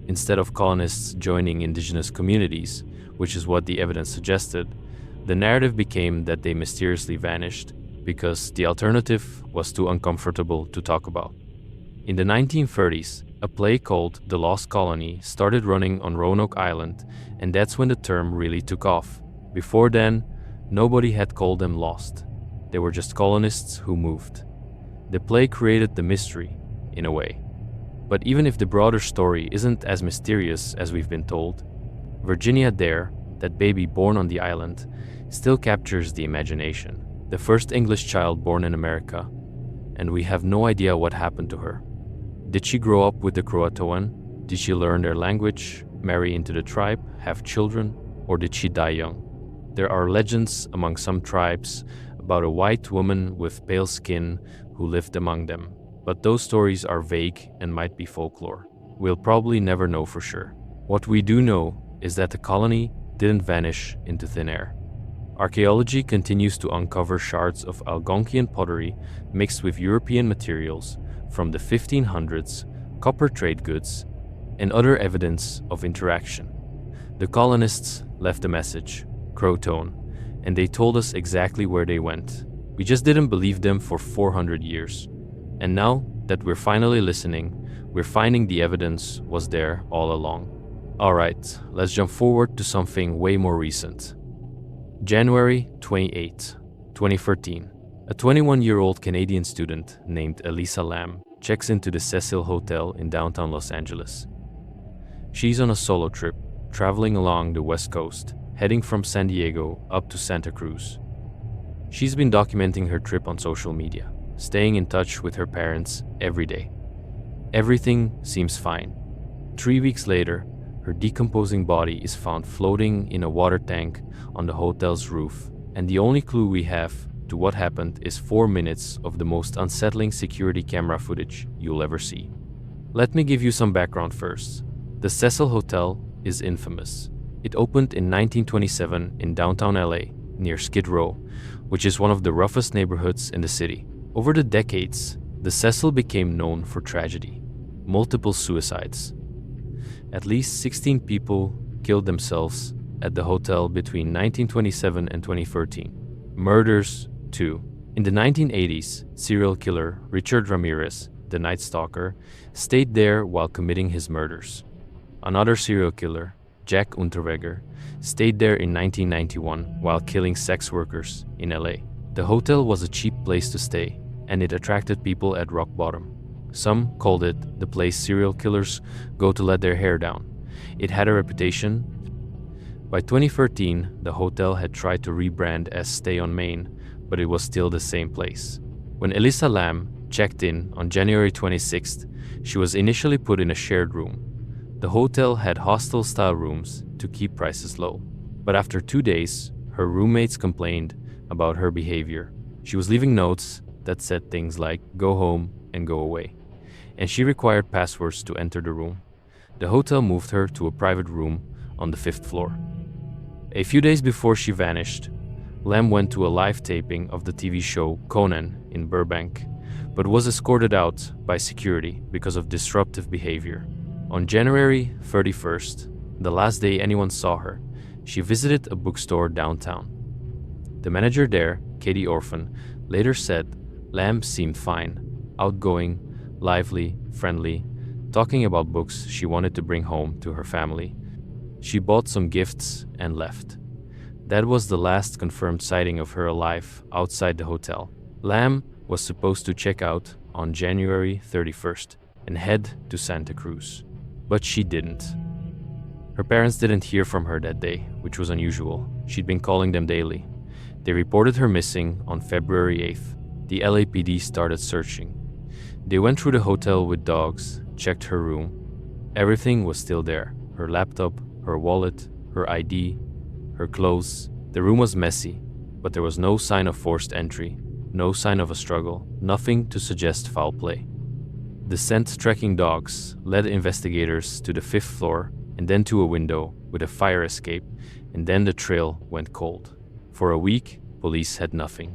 A: Instead of colonists joining indigenous communities, which is what the evidence suggested, the narrative became that they mysteriously vanished because the alternative was too uncomfortable to talk about. In the 1930s, a play called The Lost Colony started running on Roanoke Island, and that's when the term really took off. Before then, nobody had called them lost. They were just colonists who moved. The play created the mystery, in a way. But even if the broader story isn't as mysterious as we've been told, Virginia Dare, that baby born on the island, still captures the imagination. The first English child born in America, and we have no idea what happened to her. Did she grow up with the Croatoan? Did she learn their language, marry into the tribe, have children, or did she die young? There are legends among some tribes about a white woman with pale skin who lived among them, but those stories are vague and might be folklore. we'll probably never know for sure. What we do know is that the colony didn't vanish into thin air. Archaeology continues to uncover shards of Algonquian pottery mixed with European materials from the 1500s, copper trade goods, and other evidence of interaction. The colonists left a message, Croton, and they told us exactly where they went. We just didn't believe them for 400 years. And now that we're finally listening, we're finding the evidence was there all along. Alright, let's jump forward to something way more recent. January 28, 2013. A 21-year-old Canadian student named Elisa Lam checks into the Cecil Hotel in downtown Los Angeles. She's on a solo trip, traveling along the West Coast, heading from San Diego up to Santa Cruz. She's been documenting her trip on social media, staying in touch with her parents every day. Everything seems fine. 3 weeks later, her decomposing body is found floating in a water tank on the hotel's roof, and the only clue we have to what happened is 4 minutes of the most unsettling security camera footage you'll ever see. Let me give you some background first. The Cecil Hotel is infamous. It opened in 1927 in downtown LA, near Skid Row, which is one of the roughest neighborhoods in the city. Over the decades, the Cecil became known for tragedy, multiple suicides. At least 16 people killed themselves at the hotel between 1927 and 2013. Murders, too. In the 1980s, serial killer Richard Ramirez, the Night Stalker, stayed there while committing his murders. Another serial killer, Jack Unterweger, stayed there in 1991 while killing sex workers in LA. The hotel was a cheap place to stay, and it attracted people at rock bottom. Some called it the place serial killers go to let their hair down. It had a reputation. By 2013, the hotel had tried to rebrand as Stay on Main, but it was still the same place. When Elisa Lam checked in on January 26th, she was initially put in a shared room. The hotel had hostel-style rooms to keep prices low. But after 2 days, her roommates complained about her behavior. She was leaving notes that said things like, "Go home and go away," and she required passwords to enter the room. The hotel moved her to a private room on the 5th floor. A few days before she vanished, Lam went to a live taping of the TV show Conan in Burbank, but was escorted out by security because of disruptive behavior. On January 31st, the last day anyone saw her, she visited a bookstore downtown. The manager there, Katie Orphan, later said Lam seemed fine, outgoing, lively, friendly, talking about books she wanted to bring home to her family. She bought some gifts and left. That was the last confirmed sighting of her alive outside the hotel. Lam was supposed to check out on January 31st and head to Santa Cruz, but she didn't. Her parents didn't hear from her that day, which was unusual. She'd been calling them daily. They reported her missing on February 8th. The LAPD started searching. They went through the hotel with dogs, checked her room. Everything was still there. Her laptop, her wallet, her ID, her clothes. The room was messy, but there was no sign of forced entry, no sign of a struggle, nothing to suggest foul play. The scent-tracking dogs led investigators to the 5th floor and then to a window with a fire escape, and then the trail went cold. For a week, police had nothing.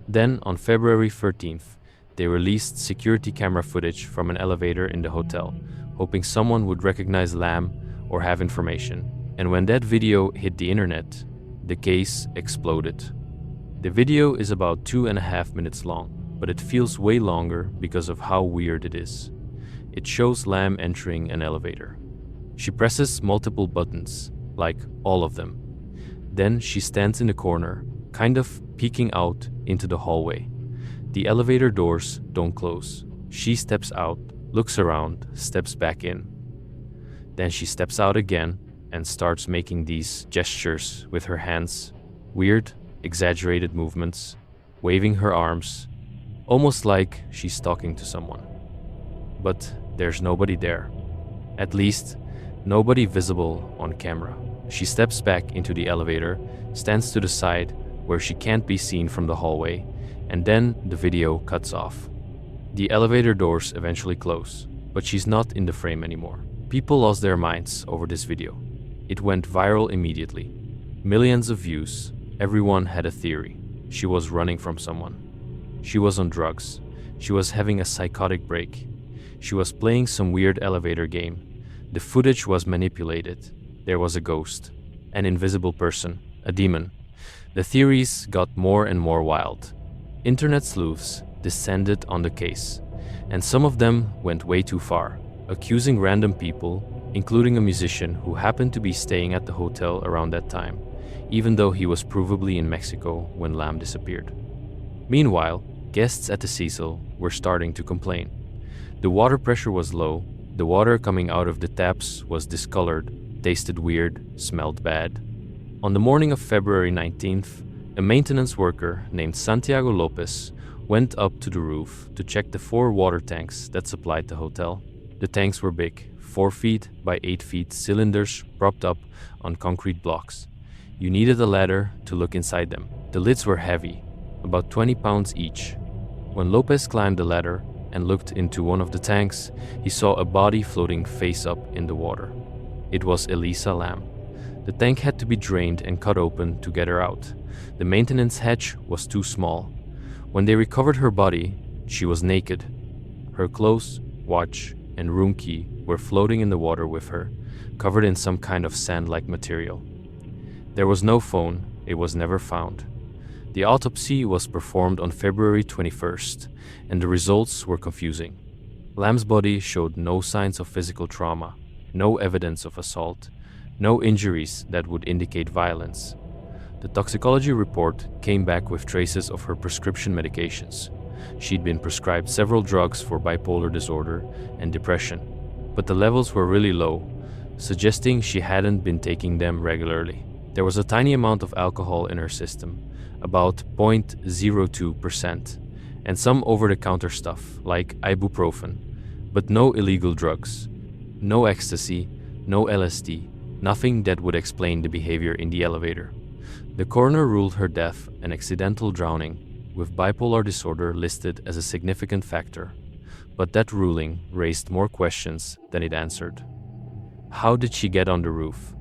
A: Then, on February 13th, they released security camera footage from an elevator in the hotel, hoping someone would recognize Lam or have information. And when that video hit the internet, the case exploded. The video is about 2.5 minutes long, but it feels way longer because of how weird it is. It shows Lam entering an elevator. She presses multiple buttons, like all of them. Then she stands in the corner, kind of peeking out into the hallway. The elevator doors don't close. She steps out, looks around, steps back in. Then she steps out again and starts making these gestures with her hands, weird, exaggerated movements, waving her arms, almost like she's talking to someone. But there's nobody there. At least, nobody visible on camera. She steps back into the elevator, stands to the side where she can't be seen from the hallway, and then the video cuts off. The elevator doors eventually close. but she's not in the frame anymore. People lost their minds over this video. It went viral immediately. Millions of views. Everyone had a theory. She was running from someone. She was on drugs. She was having a psychotic break. She was playing some weird elevator game. The footage was manipulated. There was a ghost, an invisible person, a demon. The theories got more and more wild. Internet sleuths descended on the case, and some of them went way too far, accusing random people, including a musician who happened to be staying at the hotel around that time, even though he was provably in Mexico when Lam disappeared. Meanwhile, guests at the Cecil were starting to complain. The water pressure was low, the water coming out of the taps was discolored, tasted weird, smelled bad. On the morning of February 19th, a maintenance worker named Santiago Lopez went up to the roof to check the 4 water tanks that supplied the hotel. The tanks were big, 4 feet by 8 feet cylinders propped up on concrete blocks. You needed a ladder to look inside them. The lids were heavy, about 20 pounds each. When Lopez climbed the ladder and looked into one of the tanks, he saw a body floating face up in the water. It was Elisa Lam. The tank had to be drained and cut open to get her out. The maintenance hatch was too small. When they recovered her body, she was naked. Her clothes, watch, and room key were floating in the water with her, covered in some kind of sand-like material. There was no phone. It was never found. The autopsy was performed on February 21st, and the results were confusing. Lam's body showed no signs of physical trauma, no evidence of assault, no injuries that would indicate violence. The toxicology report came back with traces of her prescription medications. She'd been prescribed several drugs for bipolar disorder and depression, but the levels were really low, suggesting she hadn't been taking them regularly. There was a tiny amount of alcohol in her system, about 0.02%, and some over-the-counter stuff like ibuprofen, but no illegal drugs, no ecstasy, no LSD, nothing that would explain the behavior in the elevator. The coroner ruled her death an accidental drowning, with bipolar disorder listed as a significant factor, but that ruling raised more questions than it answered. How did she get on the roof?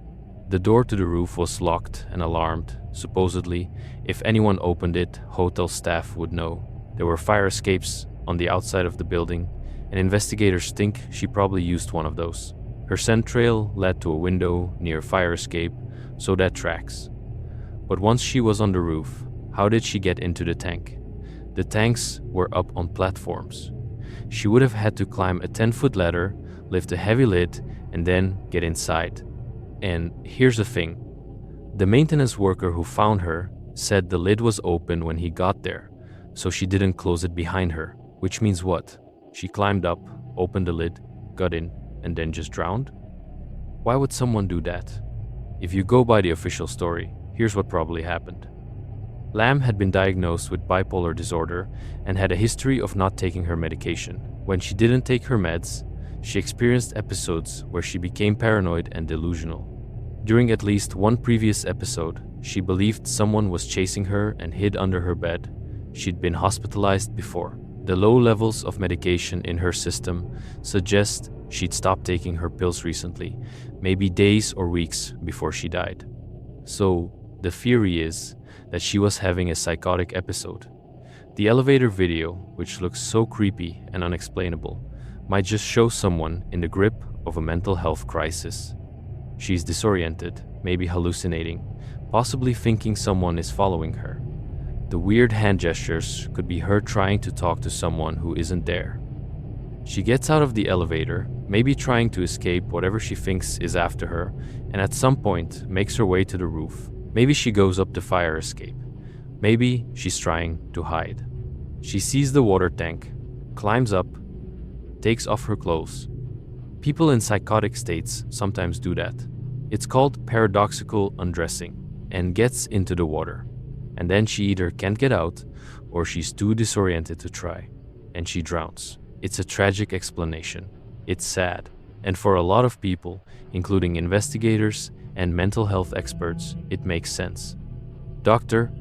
A: The door to the roof was locked and alarmed. Supposedly, if anyone opened it, hotel staff would know. There were fire escapes on the outside of the building, and investigators think she probably used one of those. Her scent trail led to a window near a fire escape, so that tracks. But once she was on the roof, how did she get into the tank? The tanks were up on platforms. She would have had to climb a 10-foot ladder, lift a heavy lid, and then get inside. And here's the thing. The maintenance worker who found her said the lid was open when he got there, so she didn't close it behind her, which means what? She climbed up, opened the lid, got in, and then just drowned? Why would someone do that? If you go by the official story, here's what probably happened. Lam had been diagnosed with bipolar disorder and had a history of not taking her medication. When she didn't take her meds, she experienced episodes where she became paranoid and delusional. During at least one previous episode, she believed someone was chasing her and hid under her bed. She'd been hospitalized before. The low levels of medication in her system suggest she'd stopped taking her pills recently, maybe days or weeks before she died. So, the theory is that she was having a psychotic episode. The elevator video, which looks so creepy and unexplainable, might just show someone in the grip of a mental health crisis. She's disoriented, maybe hallucinating, possibly thinking someone is following her. The weird hand gestures could be her trying to talk to someone who isn't there. She gets out of the elevator, maybe trying to escape whatever she thinks is after her, and at some point makes her way to the roof. Maybe she goes up the fire escape. Maybe she's trying to hide. She sees the water tank, climbs up, takes off her clothes. People in psychotic states sometimes do that. It's called paradoxical undressing, and gets into the water. And then she either can't get out, or she's too disoriented to try, and she drowns. It's a tragic explanation. It's sad. And for a lot of people, including investigators and mental health experts, it makes sense. Dr.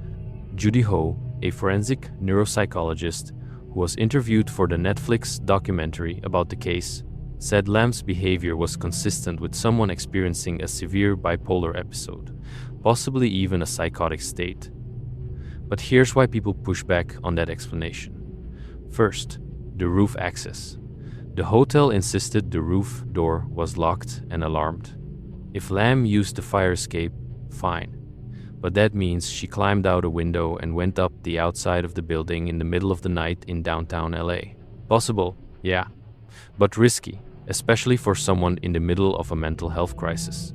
A: Judy Ho, a forensic neuropsychologist who was interviewed for the Netflix documentary about the case, said Lamb's behavior was consistent with someone experiencing a severe bipolar episode, possibly even a psychotic state. But here's why people push back on that explanation. First, the roof access. The hotel insisted the roof door was locked and alarmed. If Lamb used the fire escape, fine. But that means she climbed out a window and went up the outside of the building in the middle of the night in downtown LA. Possible, yeah, but risky, especially for someone in the middle of a mental health crisis.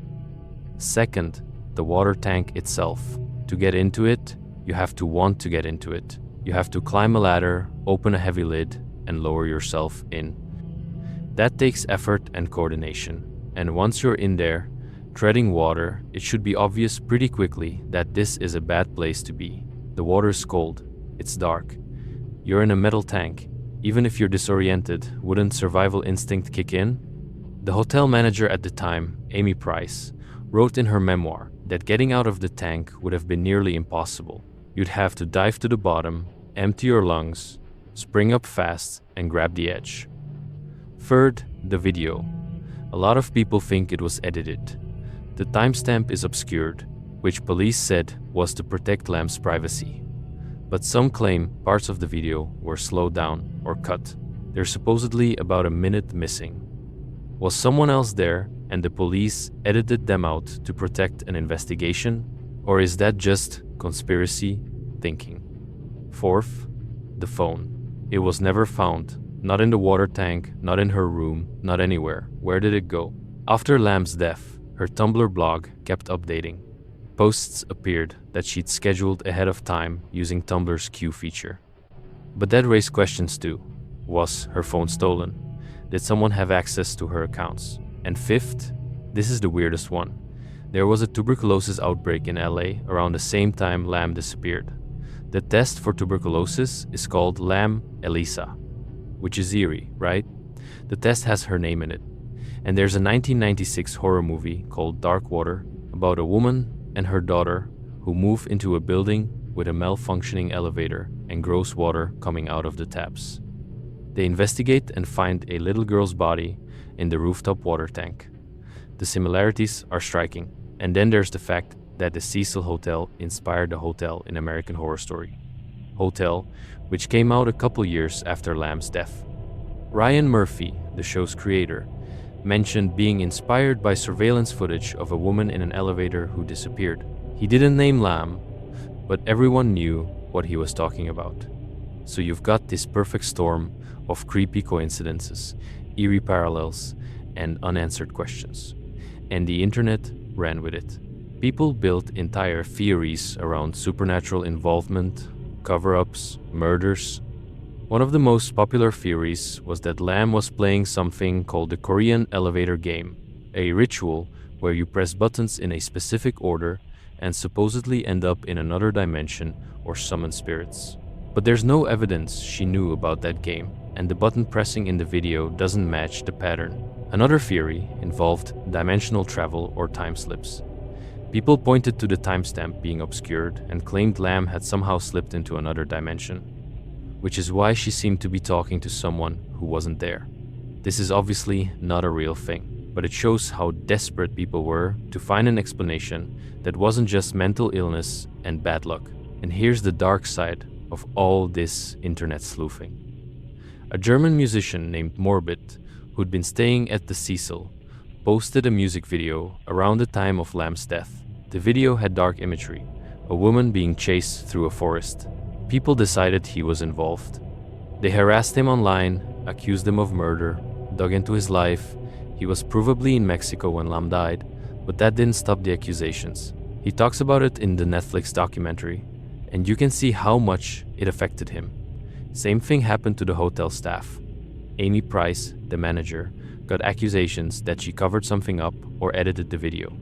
A: Second, the water tank itself. To get into it, you have to want to get into it. You have to climb a ladder, open a heavy lid, and lower yourself in. That takes effort and coordination, and once you're in there, treading water, it should be obvious pretty quickly that this is a bad place to be. The water's cold, it's dark. You're in a metal tank. Even if you're disoriented, wouldn't survival instinct kick in? The hotel manager at the time, Amy Price, wrote in her memoir that getting out of the tank would have been nearly impossible. You'd have to dive to the bottom, empty your lungs, spring up fast, and grab the edge. Third, the video. A lot of people think it was edited. The timestamp is obscured, which police said was to protect Lamb's privacy. But some claim parts of the video were slowed down or cut. There's supposedly about a minute missing. Was someone else there and the police edited them out to protect an investigation? Or is that just conspiracy thinking? Fourth, the phone. It was never found. Not in the water tank, not in her room, not anywhere. Where did it go? After Lamb's death, her Tumblr blog kept updating. Posts appeared that she'd scheduled ahead of time using Tumblr's queue feature. But that raised questions too. Was her phone stolen? Did someone have access to her accounts? And fifth, this is the weirdest one. There was a tuberculosis outbreak in LA around the same time Lamb disappeared. The test for tuberculosis is called Lamb-ELISA, which is eerie, right? The test has her name in it. And there's a 1996 horror movie called Dark Water about a woman and her daughter who move into a building with a malfunctioning elevator and gross water coming out of the taps. They investigate and find a little girl's body in the rooftop water tank. The similarities are striking. And then there's the fact that the Cecil Hotel inspired the hotel in American Horror Story. Hotel, which came out a couple years after Lamb's death. Ryan Murphy, the show's creator, mentioned being inspired by surveillance footage of a woman in an elevator who disappeared. He didn't name Lamb, but everyone knew what he was talking about. So you've got this perfect storm of creepy coincidences, eerie parallels, and unanswered questions. And the internet ran with it. People built entire theories around supernatural involvement, cover-ups, murders. One of the most popular theories was that Lamb was playing something called the Korean elevator game, a ritual where you press buttons in a specific order and supposedly end up in another dimension or summon spirits. But there's no evidence she knew about that game, and the button pressing in the video doesn't match the pattern. Another theory involved dimensional travel or time slips. People pointed to the timestamp being obscured and claimed Lamb had somehow slipped into another dimension, which is why she seemed to be talking to someone who wasn't there. This is obviously not a real thing, but it shows how desperate people were to find an explanation that wasn't just mental illness and bad luck. And here's the dark side of all this internet sleuthing. A German musician named Morbid, who'd been staying at the Cecil, posted a music video around the time of Lamb's death. The video had dark imagery, a woman being chased through a forest. People decided he was involved. They harassed him online, accused him of murder, dug into his life. He was provably in Mexico when Lamb died, but that didn't stop the accusations. He talks about it in the Netflix documentary, and you can see how much it affected him. Same thing happened to the hotel staff. Amy Price, the manager, got accusations that she covered something up or edited the video.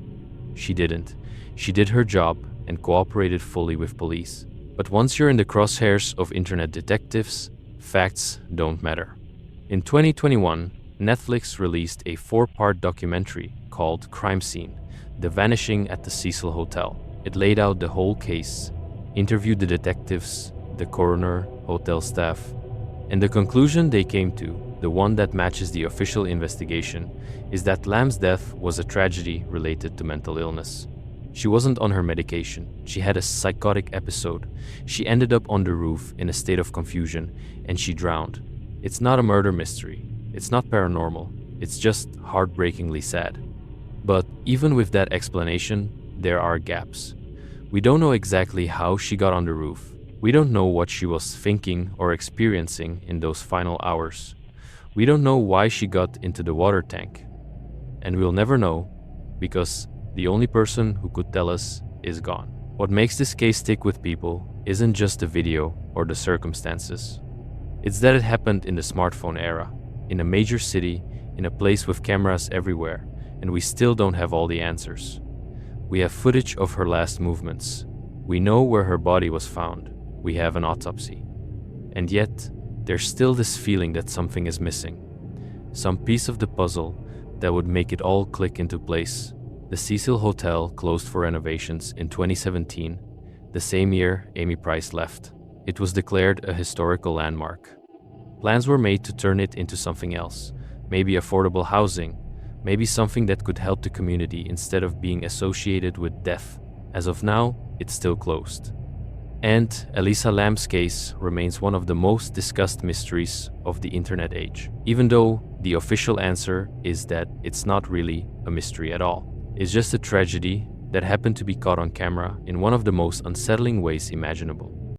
A: She didn't. She did her job and cooperated fully with police. But once you're in the crosshairs of internet detectives, facts don't matter. In 2021, Netflix released a 4-part documentary called Crime Scene: The Vanishing at the Cecil Hotel. It laid out the whole case, interviewed the detectives, the coroner, hotel staff, and the conclusion they came to the one that matches the official investigation, is that Lam's death was a tragedy related to mental illness. She wasn't on her medication. She had a psychotic episode. She ended up on the roof in a state of confusion, and she drowned. It's not a murder mystery. It's not paranormal. It's just heartbreakingly sad. But even with that explanation, there are gaps. We don't know exactly how she got on the roof. We don't know what she was thinking or experiencing in those final hours. We don't know why she got into the water tank. And we'll never know, because the only person who could tell us is gone. What makes this case stick with people isn't just the video or the circumstances. It's that it happened in the smartphone era, in a major city, in a place with cameras everywhere, and we still don't have all the answers. We have footage of her last movements. We know where her body was found. We have an autopsy. And yet, there's still this feeling that something is missing. Some piece of the puzzle that would make it all click into place. The Cecil Hotel closed for renovations in 2017, the same year Amy Price left. It was declared a historical landmark. Plans were made to turn it into something else, maybe affordable housing, maybe something that could help the community instead of being associated with death. As of now, it's still closed. And Elisa Lam's case remains one of the most discussed mysteries of the internet age, even though the official answer is that it's not really a mystery at all. It's just a tragedy that happened to be caught on camera in one of the most unsettling ways imaginable.